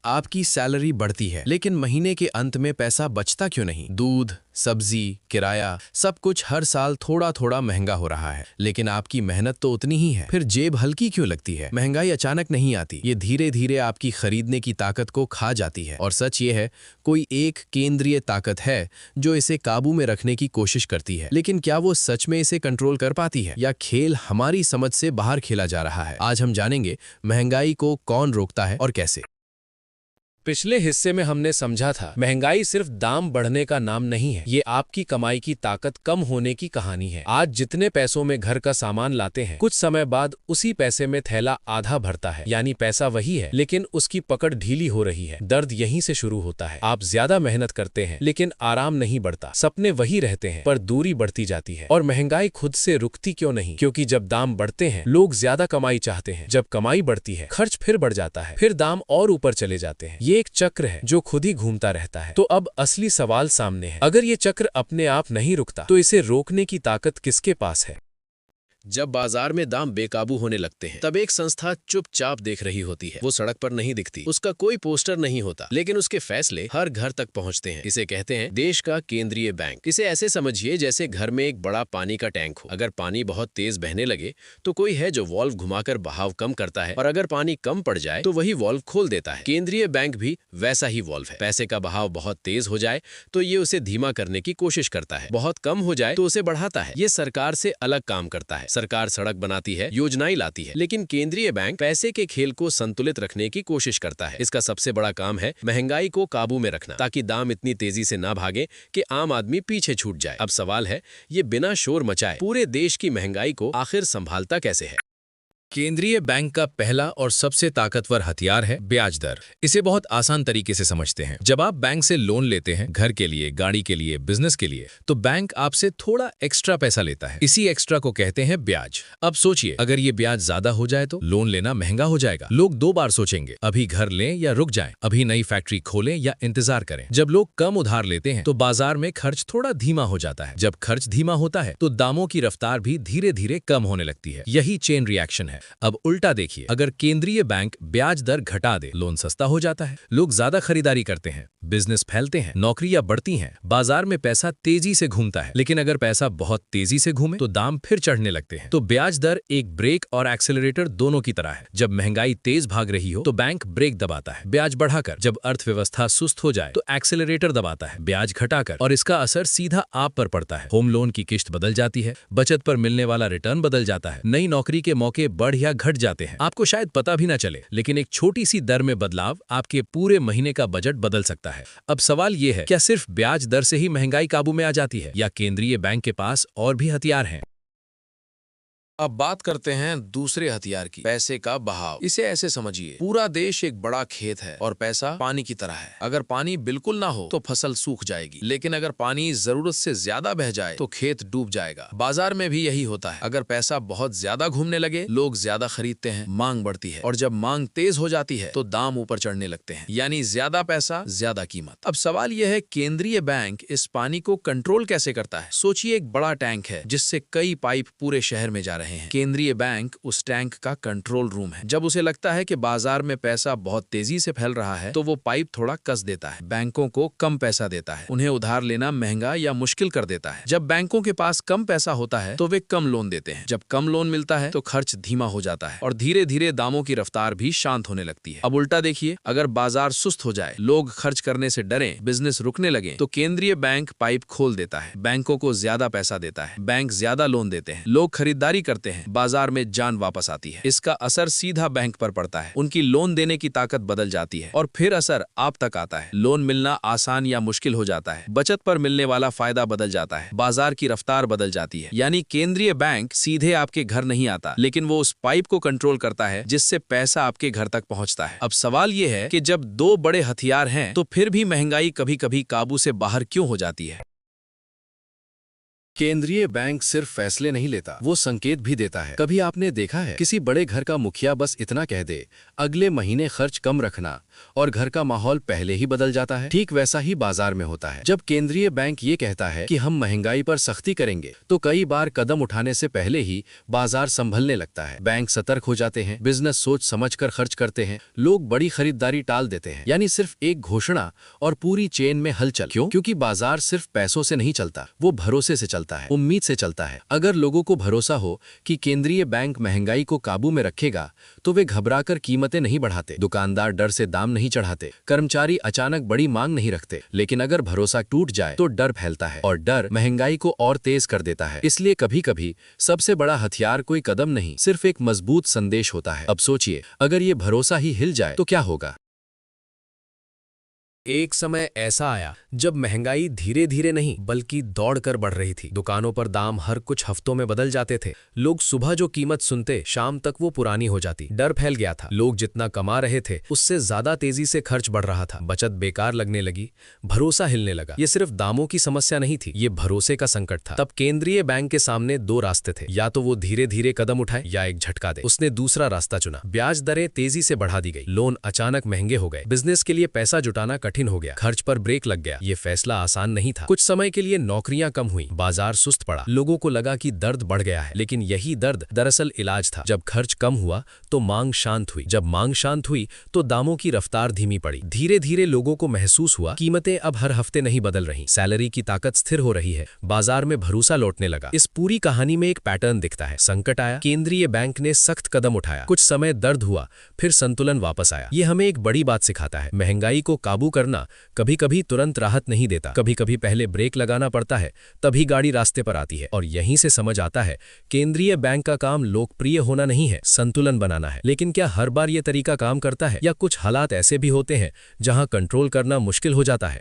आपकी सैलरी बढ़ती है, लेकिन महीने के अंत में पैसा बचता क्यों नहीं? दूध, सब्जी, किराया, सब कुछ हर साल थोड़ा थोड़ा महंगा हो रहा है, लेकिन आपकी मेहनत तो उतनी ही है। फिर जेब हल्की क्यों लगती है? महंगाई अचानक नहीं आती, ये धीरे धीरे आपकी खरीदने की ताकत को खा जाती है। और सच ये है, कोई एक केंद्रीय ताकत है जो इसे काबू में रखने की कोशिश करती है, लेकिन क्या वो सच में इसे कंट्रोल कर पाती है, या खेल हमारी समझ से बाहर खेला जा रहा है? आज हम जानेंगे महंगाई को कौन रोकता है और कैसे। पिछले हिस्से में हमने समझा था, महंगाई सिर्फ दाम बढ़ने का नाम नहीं है, ये आपकी कमाई की ताकत कम होने की कहानी है। आज जितने पैसों में घर का सामान लाते हैं, कुछ समय बाद उसी पैसे में थैला आधा भरता है। यानी पैसा वही है, लेकिन उसकी पकड़ ढीली हो रही है। दर्द यहीं से शुरू होता है। आप ज्यादा मेहनत करते हैं, लेकिन आराम नहीं बढ़ता। सपने वही रहते हैं, पर दूरी बढ़ती जाती है। और महंगाई खुद से रुकती क्यों नहीं? क्योंकि जब दाम बढ़ते हैं, लोग ज्यादा कमाई चाहते हैं। जब कमाई बढ़ती है, खर्च फिर बढ़ जाता है, फिर दाम और ऊपर चले जाते हैं। ये एक चक्र है जो खुद ही घूमता रहता है। तो अब असली सवाल सामने है, अगर ये चक्र अपने आप नहीं रुकता, तो इसे रोकने की ताकत किसके पास है? जब बाजार में दाम बेकाबू होने लगते हैं, तब एक संस्था चुपचाप देख रही होती है। वो सड़क पर नहीं दिखती, उसका कोई पोस्टर नहीं होता, लेकिन उसके फैसले हर घर तक पहुंचते हैं। इसे कहते हैं देश का केंद्रीय बैंक। इसे ऐसे समझिए जैसे घर में एक बड़ा पानी का टैंक हो। अगर पानी बहुत तेज बहने लगे तो कोई है जो वॉल्व घुमाकर बहाव कम करता है, और अगर पानी कम पड़ जाए तो वही वॉल्व खोल देता है। केंद्रीय बैंक भी वैसा ही वॉल्व है। पैसे का बहाव बहुत तेज हो जाए तो ये उसे धीमा करने की कोशिश करता है, बहुत कम हो जाए तो उसे बढ़ाता है। ये सरकार से अलग काम करता है। सरकार सड़क बनाती है, योजनाएं लाती है, लेकिन केंद्रीय बैंक पैसे के खेल को संतुलित रखने की कोशिश करता है। इसका सबसे बड़ा काम है महंगाई को काबू में रखना, ताकि दाम इतनी तेजी से ना भागे कि आम आदमी पीछे छूट जाए। अब सवाल है, ये बिना शोर मचाए पूरे देश की महंगाई को आखिर संभालता कैसे है? केंद्रीय बैंक का पहला और सबसे ताकतवर हथियार है ब्याज दर। इसे बहुत आसान तरीके से समझते हैं। जब आप बैंक से लोन लेते हैं, घर के लिए, गाड़ी के लिए, बिजनेस के लिए, तो बैंक आपसे थोड़ा एक्स्ट्रा पैसा लेता है। इसी एक्स्ट्रा को कहते हैं ब्याज। अब सोचिए, अगर ये ब्याज ज्यादा हो जाए तो लोन लेना महंगा हो जाएगा। लोग दो बार सोचेंगे, अभी घर लें या रुक जाएं, अभी नई फैक्ट्री खोलें या इंतजार करें। जब लोग कम उधार लेते हैं तो बाजार में खर्च थोड़ा धीमा हो जाता है। जब खर्च धीमा होता है तो दामों की रफ्तार भी धीरे धीरे कम होने लगती है। यही चेन रिएक्शन है। अब उल्टा देखिए, अगर केंद्रीय बैंक ब्याज दर घटा दे, लोन सस्ता हो जाता है, लोग ज्यादा खरीदारी करते हैं, बिजनेस फैलते हैं, नौकरियां बढ़ती हैं, बाजार में पैसा तेजी से घूमता है। लेकिन अगर पैसा बहुत तेजी से घूमे तो दाम फिर चढ़ने लगते हैं। तो ब्याज दर एक ब्रेक और एक्सेलरेटर दोनों की तरह है। जब महंगाई तेज भाग रही हो तो बैंक ब्रेक दबाता है, ब्याज बढ़ाकर। जब अर्थव्यवस्था सुस्त हो जाए तो एक्सेलरेटर दबाता है, ब्याज घटाकर। और इसका असर सीधा आप पर पड़ता है। होम लोन की किश्त बदल जाती है, बचत पर मिलने वाला रिटर्न बदल जाता है, नई नौकरी के मौके बढ़ या घट जाते हैं। आपको शायद पता भी ना चले, लेकिन एक छोटी सी दर में बदलाव आपके पूरे महीने का बजट बदल सकता है। अब सवाल यह है, क्या सिर्फ ब्याज दर से ही महंगाई काबू में आ जाती है, या केंद्रीय बैंक के पास और भी हथियार हैं? अब बात करते हैं दूसरे हथियार की, पैसे का बहाव। इसे ऐसे समझिए, पूरा देश एक बड़ा खेत है और पैसा पानी की तरह है। अगर पानी बिल्कुल ना हो तो फसल सूख जाएगी, लेकिन अगर पानी जरूरत से ज्यादा बह जाए तो खेत डूब जाएगा। बाजार में भी यही होता है। अगर पैसा बहुत ज्यादा घूमने लगे, लोग ज्यादा खरीदते हैं, मांग बढ़ती है, और जब मांग तेज हो जाती है तो दाम ऊपर चढ़ने लगते हैं। यानी ज्यादा पैसा, ज्यादा कीमत। अब सवाल यह है, केंद्रीय बैंक इस पानी को कंट्रोल कैसे करता है? सोचिए, एक बड़ा टैंक है जिससे कई पाइप पूरे शहर में जा रहे हैं। केंद्रीय बैंक उस टैंक का कंट्रोल रूम है। जब उसे लगता है कि बाजार में पैसा बहुत तेजी से फैल रहा है तो वो पाइप थोड़ा कस देता है, बैंकों को कम पैसा देता है, उन्हें उधार लेना महंगा या मुश्किल कर देता है। जब बैंकों के पास कम पैसा होता है तो वे कम लोन देते हैं। जब कम लोन मिलता है तो खर्च धीमा हो जाता है और धीरे धीरे दामों की रफ्तार भी शांत होने लगती है। अब उल्टा देखिए, अगर बाजार सुस्त हो जाए, लोग खर्च करने से डरें, बिजनेस रुकने लगे, तो केंद्रीय बैंक पाइप खोल देता है, बैंकों को ज्यादा पैसा देता है, बैंक ज्यादा लोन देते हैं, लोग खरीदारी करते हैं, बाजार में जान वापस आती है। इसका असर सीधा बैंक पर पड़ता है, उनकी लोन देने की ताकत बदल जाती है, और फिर असर आप तक आता है। लोन मिलना आसान या मुश्किल हो जाता है, बचत पर मिलने वाला फायदा बदल जाता है, बाजार की रफ्तार बदल जाती है। यानी केंद्रीय बैंक सीधे आपके घर नहीं आता, लेकिन वो उस पाइप को कंट्रोल करता है जिससे पैसा आपके घर तक पहुंचता है। अब सवाल ये है कि जब दो बड़े हथियार हैं तो फिर भी महंगाई कभी कभी काबू से बाहर क्यों हो जाती है? केंद्रीय बैंक सिर्फ फैसले नहीं लेता, वो संकेत भी देता है। कभी आपने देखा है किसी बड़े घर का मुखिया बस इतना कह दे, अगले महीने खर्च कम रखना, और घर का माहौल पहले ही बदल जाता है। ठीक वैसा ही बाजार में होता है। जब केंद्रीय बैंक ये कहता है कि हम महंगाई पर सख्ती करेंगे, तो कई बार कदम उठाने से पहले ही बाजार संभलने लगता है। बैंक सतर्क हो जाते हैं, बिजनेस सोच समझकर खर्च करते हैं, लोग बड़ी खरीदारी टाल देते हैं। यानी सिर्फ एक घोषणा और पूरी चेन में हलचल। क्यों? क्योंकि बाजार सिर्फ पैसों से नहीं चलता, वो भरोसे से चलता है, उम्मीद से चलता है। अगर लोगों को भरोसा हो कि केंद्रीय बैंक महंगाई को काबू में रखेगा, तो वे घबराकर कीमतें नहीं बढ़ाते, दुकानदार डर से दाम नहीं चढ़ाते, कर्मचारी अचानक बड़ी मांग नहीं रखते। लेकिन अगर भरोसा टूट जाए तो डर फैलता है, और डर महंगाई को और तेज कर देता है। इसलिए कभी कभी सबसे बड़ा हथियार कोई कदम नहीं, सिर्फ एक मजबूत संदेश होता है। अब सोचिए, अगर ये भरोसा ही हिल जाए तो क्या होगा? एक समय ऐसा आया जब महंगाई धीरे धीरे नहीं बल्कि दौड़कर बढ़ रही थी। दुकानों पर दाम हर कुछ हफ्तों में बदल जाते थे। लोग सुबह जो कीमत सुनते, शाम तक वो पुरानी हो जाती। डर फैल गया था। लोग जितना कमा रहे थे उससे ज्यादा तेजी से खर्च बढ़ रहा था। बचत बेकार लगने लगी, भरोसा हिलने लगा। ये सिर्फ दामों की समस्या नहीं थी, ये भरोसे का संकट था। तब केंद्रीय बैंक के सामने दो रास्ते थे, या तो वो धीरे धीरे कदम उठाए या एक झटका दे। उसने दूसरा रास्ता चुना। ब्याज दरें तेजी से बढ़ा दी गई, लोन अचानक महंगे हो गए, बिजनेस के लिए पैसा जुटाना कठिन हो गया, खर्च पर ब्रेक लग गया। ये फैसला आसान नहीं था। कुछ समय के लिए नौकरियां कम हुई, बाजार सुस्त पड़ा, लोगों को लगा कि दर्द बढ़ गया है। लेकिन यही दर्द दरअसल इलाज था। जब खर्च कम हुआ तो मांग शांत हुई, जब मांग शांत हुई तो दामों की रफ्तार धीमी पड़ी। धीरे धीरे लोगों को महसूस हुआ कीमतें अब हर हफ्ते नहीं बदल रही, सैलरी की ताकत स्थिर हो रही है, बाजार में भरोसा लौटने लगा। इस पूरी कहानी में एक पैटर्न दिखता है। संकट आया, केंद्रीय बैंक ने सख्त कदम उठाया, कुछ समय दर्द हुआ, फिर संतुलन वापस आया। ये हमें एक बड़ी बात सिखाता है, महंगाई को काबू करना कभी कभी तुरंत राहत नहीं देता, कभी कभी पहले ब्रेक लगाना पड़ता है, तभी गाड़ी रास्ते पर आती है। और यहीं से समझ आता है, केंद्रीय बैंक का काम लोकप्रिय होना नहीं है, संतुलन बनाना है। लेकिन क्या हर बार ये तरीका काम करता है, या कुछ हालात ऐसे भी होते हैं जहां कंट्रोल करना मुश्किल हो जाता है?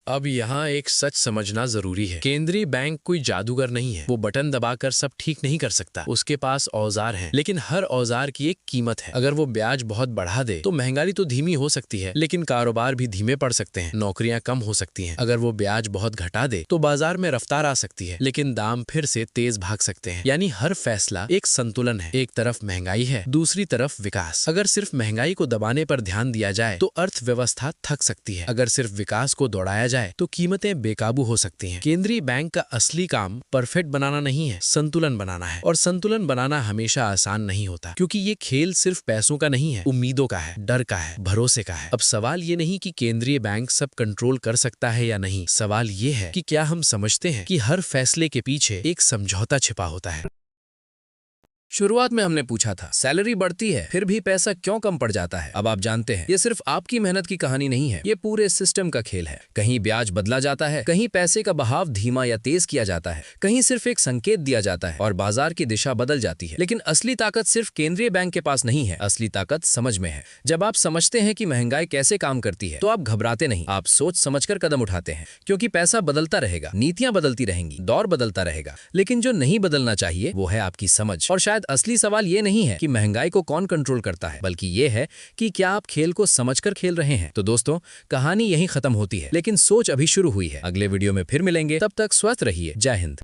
अब यहाँ एक सच समझना जरूरी है। केंद्रीय बैंक कोई जादूगर नहीं है, वो बटन दबाकर सब ठीक नहीं कर सकता। उसके पास औजार हैं, लेकिन हर औजार की एक कीमत है। अगर वो ब्याज बहुत बढ़ा दे तो महंगाई तो धीमी हो सकती है, लेकिन कारोबार भी धीमे पड़ सकते हैं, नौकरियां कम हो सकती हैं। अगर वो ब्याज बहुत घटा दे तो बाजार में रफ्तार आ सकती है, लेकिन दाम फिर से तेज भाग सकते हैं। यानी हर फैसला एक संतुलन है। एक तरफ महंगाई है, दूसरी तरफ विकास। अगर सिर्फ महंगाई को दबाने पर ध्यान दिया जाए तो अर्थव्यवस्था थक सकती है। अगर सिर्फ विकास को दौड़ाया जाए तो कीमतें बेकाबू हो सकती हैं। केंद्रीय बैंक का असली काम परफेक्ट बनाना नहीं है, संतुलन बनाना है। और संतुलन बनाना हमेशा आसान नहीं होता, क्योंकि ये खेल सिर्फ पैसों का नहीं है, उम्मीदों का है, डर का है, भरोसे का है। अब सवाल ये नहीं कि केंद्रीय बैंक सब कंट्रोल कर सकता है या नहीं, सवाल ये है कि क्या हम समझते हैं कि हर फैसले के पीछे एक समझौता छिपा होता है। शुरुआत में हमने पूछा था, सैलरी बढ़ती है फिर भी पैसा क्यों कम पड़ जाता है? अब आप जानते हैं, ये सिर्फ आपकी मेहनत की कहानी नहीं है, ये पूरे सिस्टम का खेल है। कहीं ब्याज बदला जाता है, कहीं पैसे का बहाव धीमा या तेज किया जाता है, कहीं सिर्फ एक संकेत दिया जाता है और बाजार की दिशा बदल जाती है। लेकिन असली ताकत सिर्फ केंद्रीय बैंक के पास नहीं है, असली ताकत समझ में है। जब आप समझते हैं कि महंगाई कैसे काम करती है तो आप घबराते नहीं, आप सोच समझकर कदम उठाते हैं। क्योंकि पैसा बदलता रहेगा, नीतियां बदलती रहेंगी, दौर बदलता रहेगा, लेकिन जो नहीं बदलना चाहिए वो है आपकी समझ। और शायद असली सवाल ये नहीं है कि महंगाई को कौन कंट्रोल करता है, बल्कि ये है कि क्या आप खेल को समझकर खेल रहे हैं। तो दोस्तों, कहानी यहीं खत्म होती है, लेकिन सोच अभी शुरू हुई है। अगले वीडियो में फिर मिलेंगे, तब तक स्वस्थ रहिए। जय हिंद।